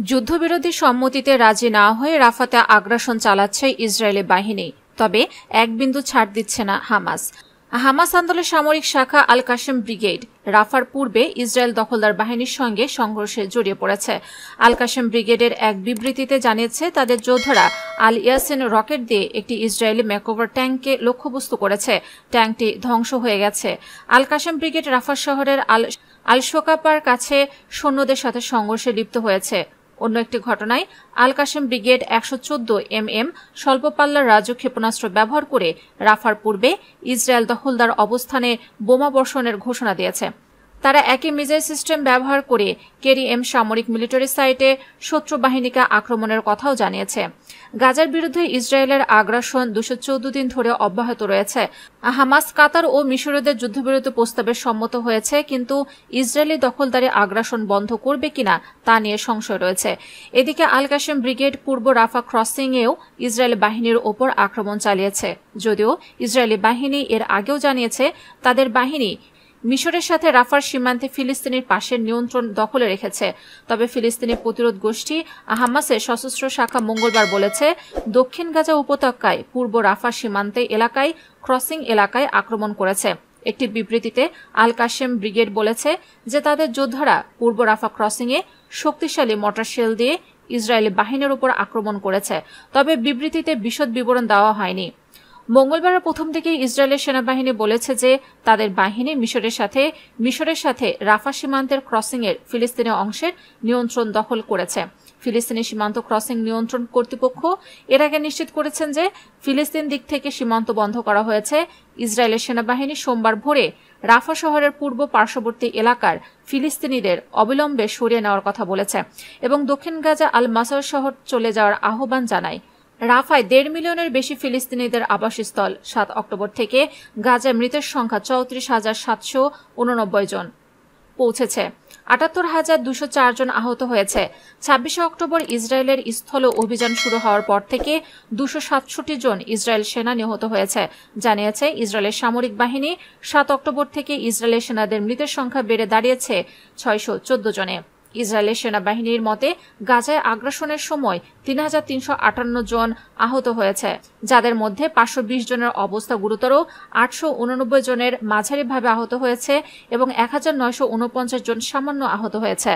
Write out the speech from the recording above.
যুদ্ধবিরোধী সম্মতিতে রাজি না হয়ে রাফাতে আগ্রাসন চালাচ্ছে ইসরায়েলি বাহিনী, তবে এক বিন্দু ছাড় দিচ্ছে না হামাস। হামাস আন্দোলনের সামরিক শাখা আল কাশেম ব্রিগেড রাফার পূর্বে ইসরায়েল দখলদার বাহিনীর সঙ্গে সংঘর্ষে জড়িয়ে পড়েছে। আল কাশেম ব্রিগেডের এক বিবৃতিতে জানিয়েছে তাদের যোদ্ধারা আল ইয়াসিন রকেট দিয়ে একটি ইসরায়েলি ম্যাকওভার ট্যাঙ্ককে লক্ষ্যবস্তু করেছে। ট্যাঙ্কটি ধ্বংস হয়ে গেছে। আল কাশেম ব্রিগেড রাফা শহরের আল শোকাপার কাছে সৈন্যদের সাথে সংঘর্ষে লিপ্ত হয়েছে। অন্য একটি ঘটনায় আল কাশেম ব্রিগেড 114 স্বল্প পাল্লার রাজু ক্ষেপণাস্ত্র ব্যবহার করে রাফার পূর্বে ইসরায়েল দখলদার অবস্থানে বোমা বর্ষণের ঘোষণা দিয়েছে। তারা একই মিসাইল সিস্টেম ব্যবহার করে কেরিএম সামরিক মিলিটারি সাইটে শত্রু বাহিনীকে আক্রমণের কথাও জানিয়েছে। গাজার বিরুদ্ধে ইসরায়েলের আগ্রাসন 214 দিন ধরে অব্যাহত রয়েছে। হামাস, কাতার ও মিশরীয়দের যুদ্ধবিরতি প্রস্তাবে সম্মত হয়েছে, কিন্তু ইসরায়েলি দখলদারি আগ্রাসন বন্ধ করবে কিনা তা নিয়ে সংশয় রয়েছে। এদিকে আল কাশেম ব্রিগেড পূর্ব রাফা ক্রসিংয়েও ইসরায়েলি বাহিনীর ওপর আক্রমণ চালিয়েছে। যদিও ইসরায়েলি বাহিনী এর আগেও জানিয়েছে তাদের বাহিনী মিশরের সাথে রাফার সীমান্তে ফিলিস্তিনের পাশের নিয়ন্ত্রণ দখলে রেখেছে। তবে ফিলিস্তিনি প্রতিরোধ গোষ্ঠী হামাসের সশস্ত্র শাখা মঙ্গলবার বলেছে দক্ষিণ গাজা উপত্যকায় পূর্ব রাফা সীমান্তে এলাকায় ক্রসিং এলাকায় আক্রমণ করেছে। একটি বিবৃতিতে আল কাশেম ব্রিগেড বলেছে যে তাদের যোদ্ধারা পূর্ব রাফা ক্রসিংয়ে শক্তিশালী মর্টার শেল দিয়ে ইসরায়েলি বাহিনীর উপর আক্রমণ করেছে। তবে বিবৃতিতে বিশদ বিবরণ দেওয়া হয়নি। মঙ্গলবারের প্রথম দিকে ইসরায়েলের সেনাবাহিনী বলেছে যে তাদের বাহিনী মিশরের সাথে রাফা সীমান্তের ক্রসিংয়ের ফিলিস্তিনি অংশের নিয়ন্ত্রণ দখল করেছে। ফিলিস্তিনি সীমান্ত ক্রসিং নিয়ন্ত্রণ কর্তৃপক্ষ এর আগে নিশ্চিত করেছেন যে ফিলিস্তিন দিক থেকে সীমান্ত বন্ধ করা হয়েছে। ইসরায়েলের সেনাবাহিনী সোমবার ভোরে রাফা শহরের পূর্ব পার্শ্ববর্তী এলাকার ফিলিস্তিনিদের অবিলম্বে সরিয়ে নেওয়ার কথা বলেছে এবং দক্ষিণ গাজা আল মাসার শহর চলে যাওয়ার আহ্বান জানায়। রাফায় 1.5 মিলিয়নের বেশি ফিলিস্তিনিদের আবাসস্থল। 7 অক্টোবর থেকে গাজায় মৃতের সংখ্যা 34,789 জন পৌঁছেছে। 78,204 জন আহত হয়েছে। 26 অক্টোবর ইসরায়েলের স্থল অভিযান শুরু হওয়ার পর থেকে 267 জন ইসরায়েল সেনা নিহত হয়েছে, জানিয়েছে ইসরায়েলের সামরিক বাহিনী। 7 অক্টোবর থেকে ইসরায়েলের সেনাদের মৃতের সংখ্যা বেড়ে দাঁড়িয়েছে 614 জনে। ইসরায়েলের সেনাবাহিনীর মতে গাজায় আগ্রাসনের সময় 3,358 জন আহত হয়েছে, যাদের মধ্যে 520 জনের অবস্থা গুরুতর, 889 জনের মাঝারিভাবে আহত হয়েছে এবং 1,949 জন সামান্য আহত হয়েছে।